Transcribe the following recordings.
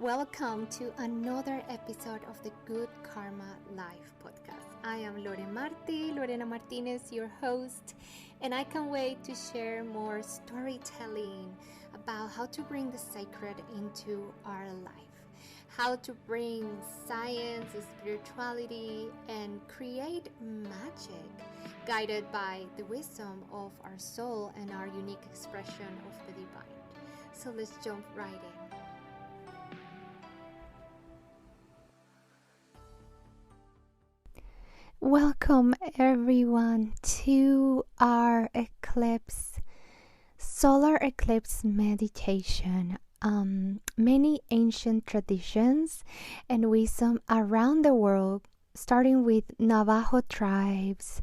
Welcome to another episode of the Good Karma Life podcast. I am Lorena Martinez, your host, and I can't wait to share more storytelling about how to bring the sacred into our life, how to bring science, spirituality, and create magic guided by the wisdom of our soul and our unique expression of the divine. So let's jump right in. Welcome everyone to our solar eclipse meditation. Many ancient traditions and wisdom around the world, starting with Navajo tribes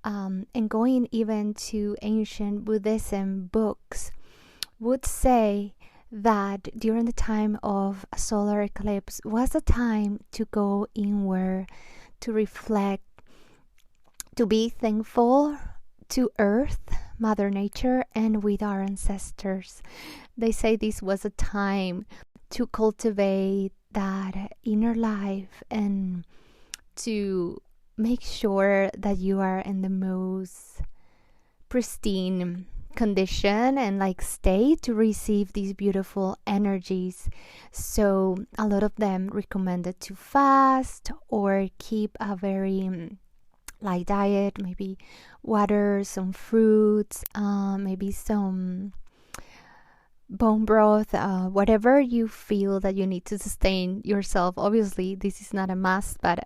and going even to ancient Buddhism books, would say that during the time of a solar eclipse was a time to go inward, to reflect, to be thankful to Earth, Mother Nature, and with our ancestors. They say this was a time to cultivate that inner life and to make sure that you are in the most pristine condition and state to receive these beautiful energies. So a lot of them recommended to fast or keep a very light diet, maybe water, some fruits, maybe some bone broth, whatever you feel that you need to sustain yourself. Obviously, this is not a must, but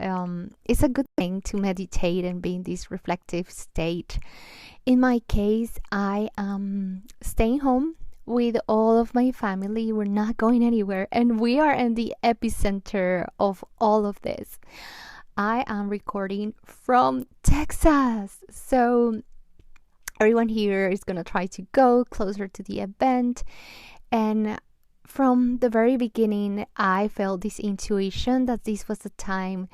it's a good thing to meditate and be in this reflective state. In my case, I am staying home with all of my family. We're not going anywhere, and we are in the epicenter of all of this. I am recording from Texas, so everyone here is going to try to go closer to the event. And from the very beginning, I felt this intuition that this was the time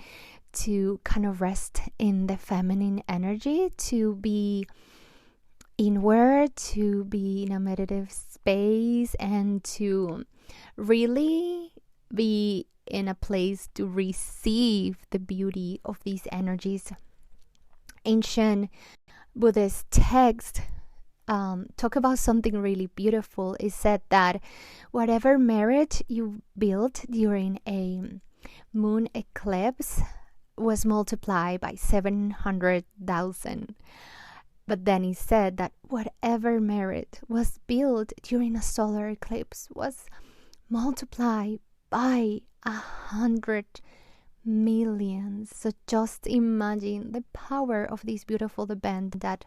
to kind of rest in the feminine energy, to be inward, to be in a meditative space, and to really be in a place to receive the beauty of these energies. Ancient Buddhist texts talk about something really beautiful. It said that whatever merit you built during a moon eclipse was multiplied by 700,000. But then he said that whatever merit was built during a solar eclipse was multiplied by 100 million. So just imagine the power of this beautiful event that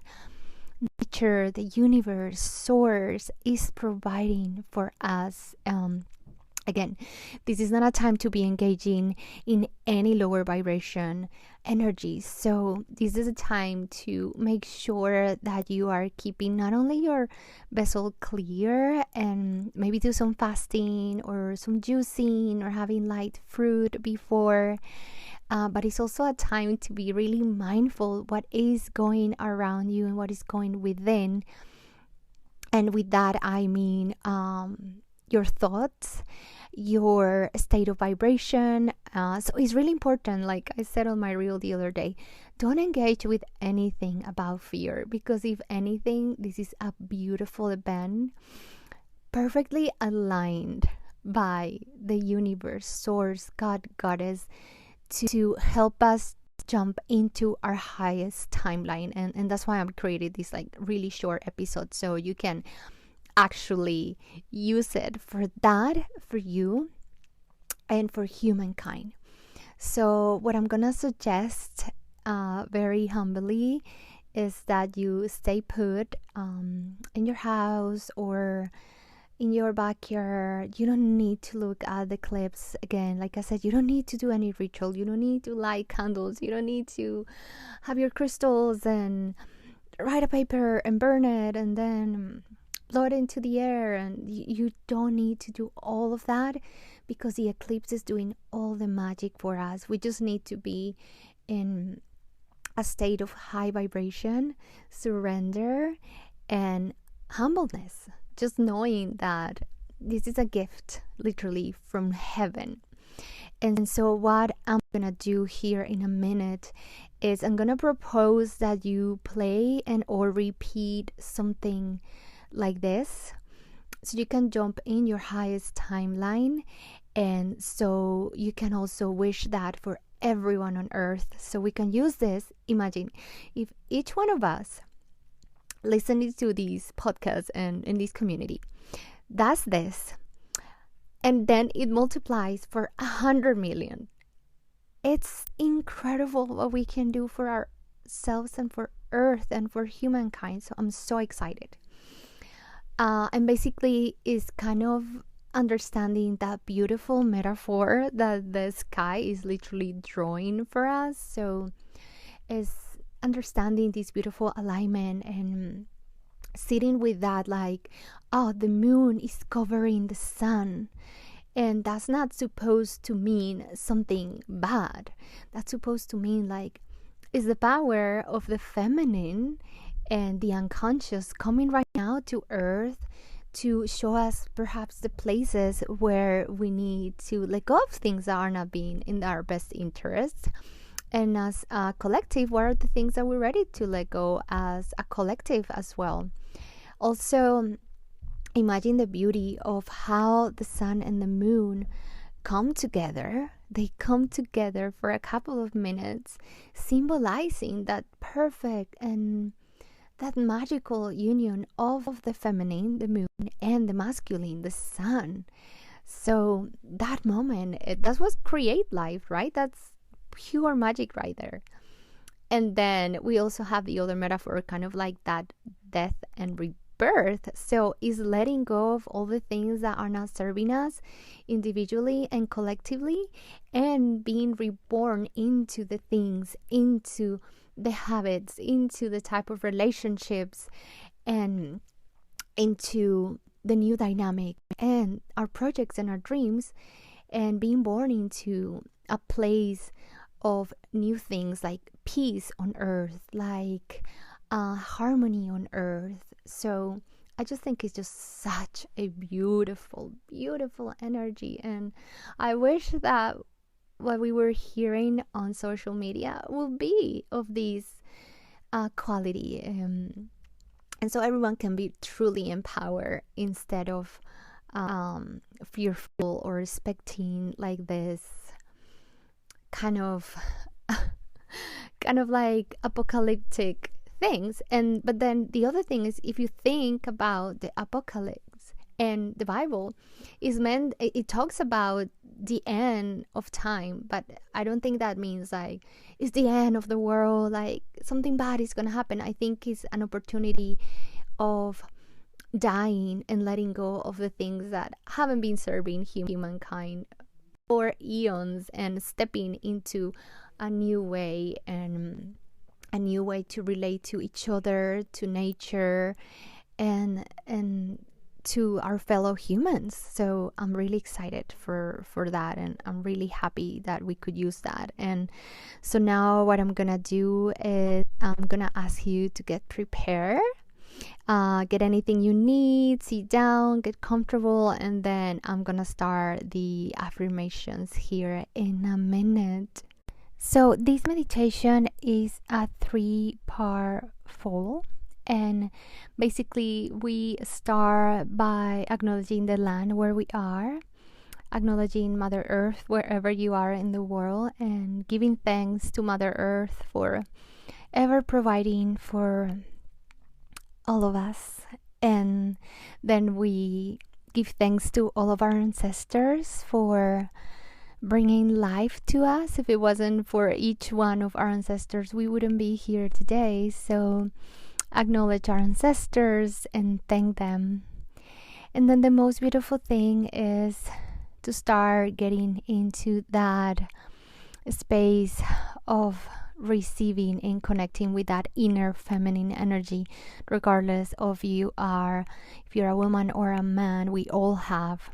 nature, the universe, source is providing for us. Again, this is not a time to be engaging in any lower vibration energy. So this is a time to make sure that you are keeping not only your vessel clear and maybe do some fasting or some juicing or having light fruit before, but it's also a time to be really mindful what is going around you and what is going within. And with that, I mean your thoughts, your state of vibration. So it's really important, like I said on my reel the other day, don't engage with anything about fear, because if anything, this is a beautiful event, perfectly aligned by the universe, source, God, goddess, to help us jump into our highest timeline. And that's why I'm creating this really short episode, so you can actually use it for that, for you and for humankind. So what I'm gonna suggest very humbly is that you stay put in your house or in your backyard. You don't need to look at the eclipse. Again, like I said, you don't need to do any ritual. You don't need to light candles. You don't need to have your crystals and write a paper and burn it and then blow it into the air. And you don't need to do all of that, because the eclipse is doing all the magic for us. We just need to be in a state of high vibration, surrender, and humbleness. Just knowing that This is a gift, literally, from heaven. And so what I'm gonna do here in a minute is I'm gonna propose that you play and or repeat something like this, so you can jump in your highest timeline, and so you can also wish that for everyone on earth. So we can use this. Imagine if each one of us listening to these podcasts and in this community does this, and then it multiplies for 100 million. It's incredible what we can do for ourselves and for earth and for humankind. So I'm so excited. And basically is kind of understanding that beautiful metaphor that the sky is literally drawing for us. So is understanding this beautiful alignment and sitting with that, like, oh, the moon is covering the sun, and that's not supposed to mean something bad. That's supposed to mean like is the power of the feminine and the unconscious coming right now to earth to show us perhaps the places where we need to let go of things that are not being in our best interests. And as a collective, what are the things that we're ready to let go as a collective as well? Also, imagine the beauty of how the sun and the moon come together. They come together for a couple of minutes, symbolizing that perfect and that magical union of the feminine, the moon, and the masculine, the sun. So that moment, that's what create life, right? That's pure magic right there. And then we also have the other metaphor, kind of like that death and rebirth. So is letting go of all the things that are not serving us individually and collectively, and being reborn into the things, into the habits, into the type of relationships, and into the new dynamic and our projects and our dreams, and being born into a place of new things like peace on earth, like harmony on earth. So I just think it's just such a beautiful, beautiful energy, and I wish that what we were hearing on social media will be of this quality, and so everyone can be truly empowered instead of fearful or expecting like this kind of like apocalyptic things. And but then the other thing is, if you think about the apocalypse and the Bible, is meant, it talks about the end of time, but I don't think that means like it's the end of the world, like something bad is gonna happen. I think it's an opportunity of dying and letting go of the things that haven't been serving humankind for eons, and stepping into a new way, and a new way to relate to each other, to nature, and to our fellow humans. So I'm really excited for that, and I'm really happy that we could use that. And so now what I'm gonna do is I'm gonna ask you to get prepared, get anything you need, sit down, get comfortable, and then I'm gonna start the affirmations here in a minute. So this meditation is a 3-part fall, and basically we start by acknowledging the land where we are, acknowledging Mother Earth wherever you are in the world, and giving thanks to Mother Earth for ever providing for all of us. And then we give thanks to all of our ancestors for bringing life to us. If it wasn't for each one of our ancestors, we wouldn't be here today. So acknowledge our ancestors and thank them. And then the most beautiful thing is to start getting into that space of receiving and connecting with that inner feminine energy, regardless of if you're a woman or a man. We all have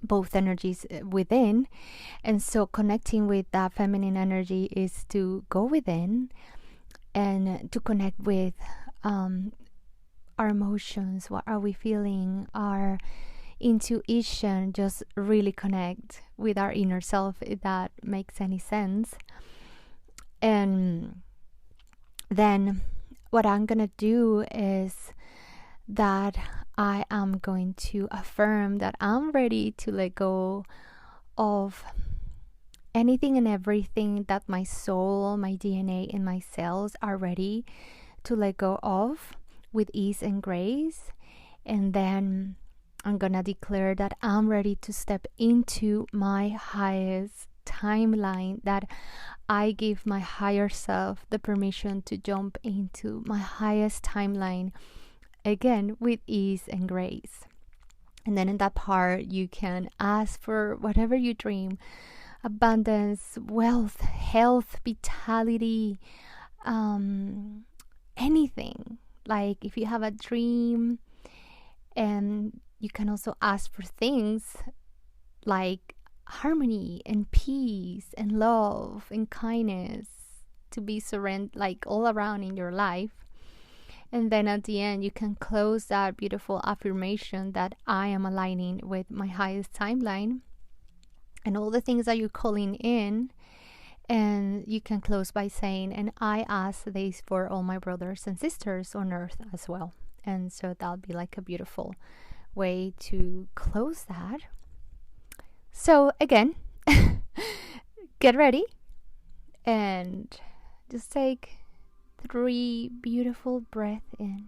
both energies within, and so connecting with that feminine energy is to go within and to connect with our emotions. What are we feeling? Our intuition just really connect with our inner self, if that makes any sense. And then what I'm gonna do is that I am going to affirm that I'm ready to let go of anything and everything that my soul, my DNA, and my cells are ready to let go of with ease and grace. And then I'm gonna declare that I'm ready to step into my highest timeline, that I give my higher self the permission to jump into my highest timeline again with ease and grace. And then in that part, you can ask for whatever you dream: abundance, wealth, health, vitality, anything. Like if you have a dream, and you can also ask for things like harmony and peace and love and kindness to be surrendered, like all around in your life. And then at the end, you can close that beautiful affirmation that I am aligning with my highest timeline and all the things that you're calling in. And you can close by saying, and I ask this for all my brothers and sisters on earth as well. And so that'll be like a beautiful way to close that. So again, get ready and just take 3 beautiful breaths in.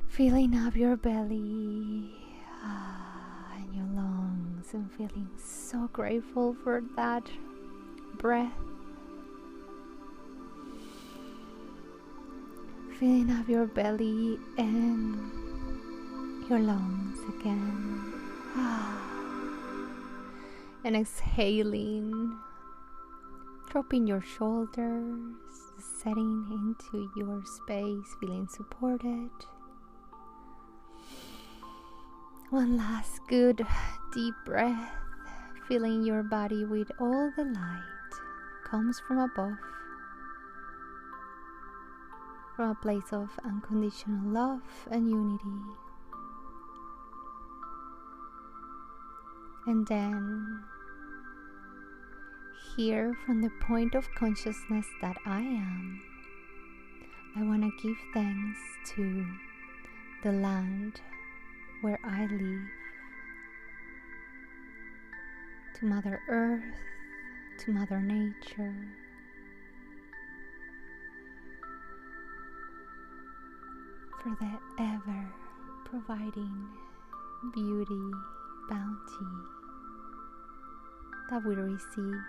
Filling up your belly and your lungs, and feeling so grateful for that breath. Filling up your belly and your lungs again. And exhaling, dropping your shoulders, setting into your space, feeling supported. One last good deep breath, filling your body with all the light comes from above, from a place of unconditional love and unity. And then here, from the point of consciousness that I am, I want to give thanks to the land where I live, to Mother Earth, to Mother Nature, for the ever providing beauty, bounty that we receive.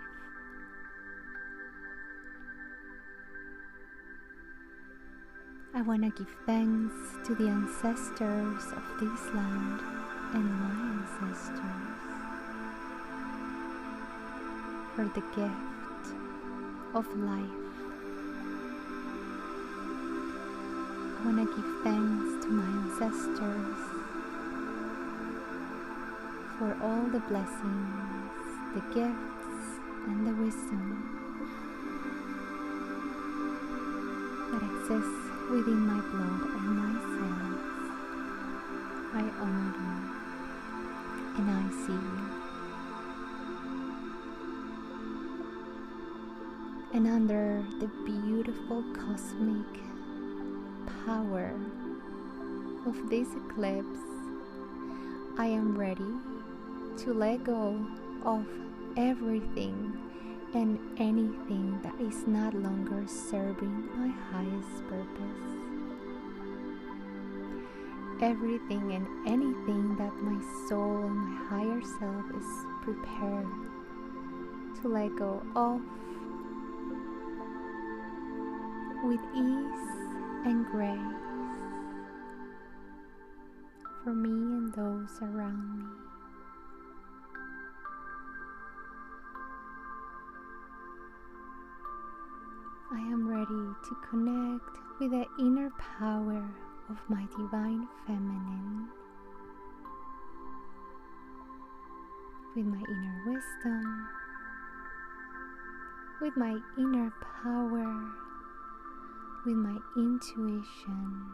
I want to give thanks to the ancestors of this land and my ancestors for the gift of life. I want to give thanks to my ancestors for all the blessings, the gifts, and the wisdom that exists within my blood and my cells. I honor you and I see you. And under the beautiful cosmic power of this eclipse, I am ready to let go of everything and anything that is not longer serving my highest purpose. Everything and anything that my soul and my higher self is prepared to let go of with ease and grace for me and those around me. I am ready to connect with the inner power of my divine feminine, with my inner wisdom, with my inner power, with my intuition,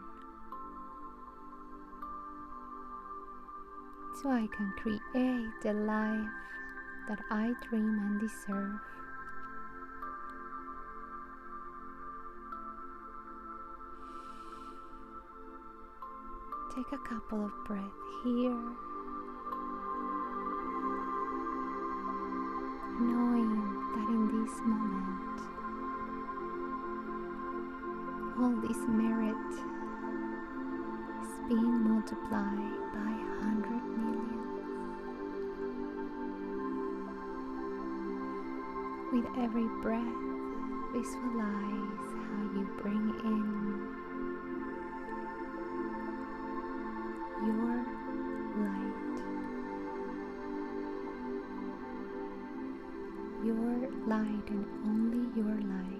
so I can create the life that I dream and deserve. Take a couple of breaths here, knowing that in this moment, all this merit is being multiplied by 100 million. With every breath, visualize how you bring in your light. Your light and only your light.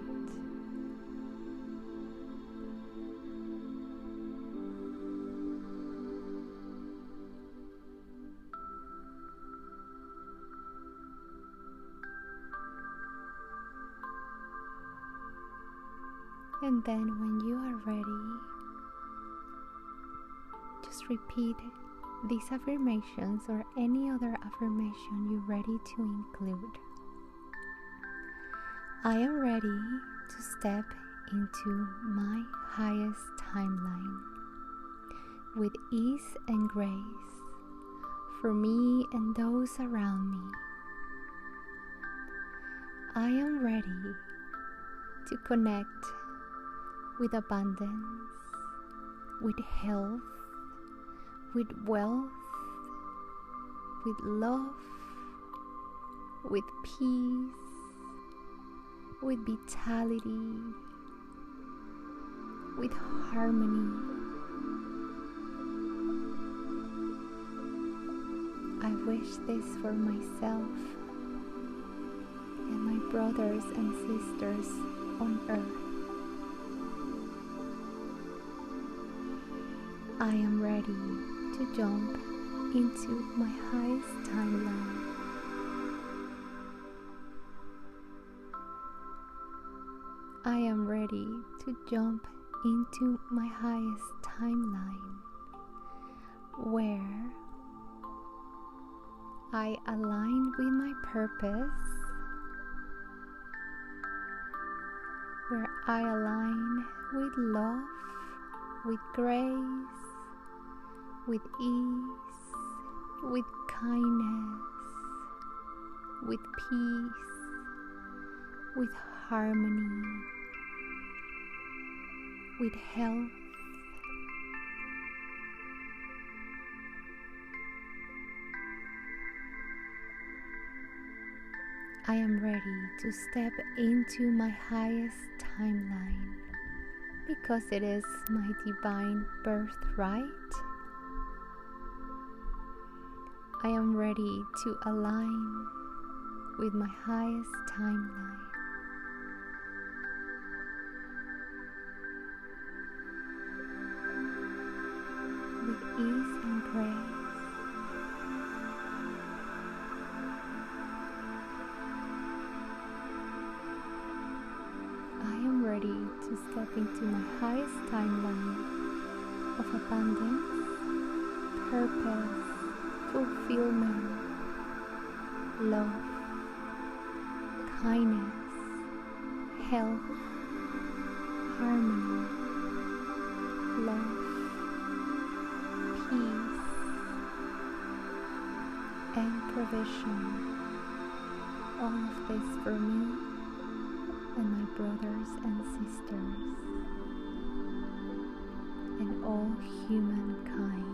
And then when you are ready, just repeat these affirmations or any other affirmation you're ready to include. I am ready to step into my highest timeline with ease and grace for me and those around me. I am ready to connect with abundance, with health, with wealth, with love, with peace, with vitality, with harmony. I wish this for myself and my brothers and sisters on earth. I am ready to jump into my highest timeline. I am ready to jump into my highest timeline where I align with my purpose, where I align with love, with grace, with ease, with kindness, with peace, with harmony, with health. I am ready to step into my highest timeline because it is my divine birthright. I am ready to align with my highest timeline. With ease and grace. I am ready to step into my highest timeline of abundance, purpose, fulfillment, love, kindness, health, harmony, love, peace, and provision. All of this for me and my brothers and sisters and all humankind.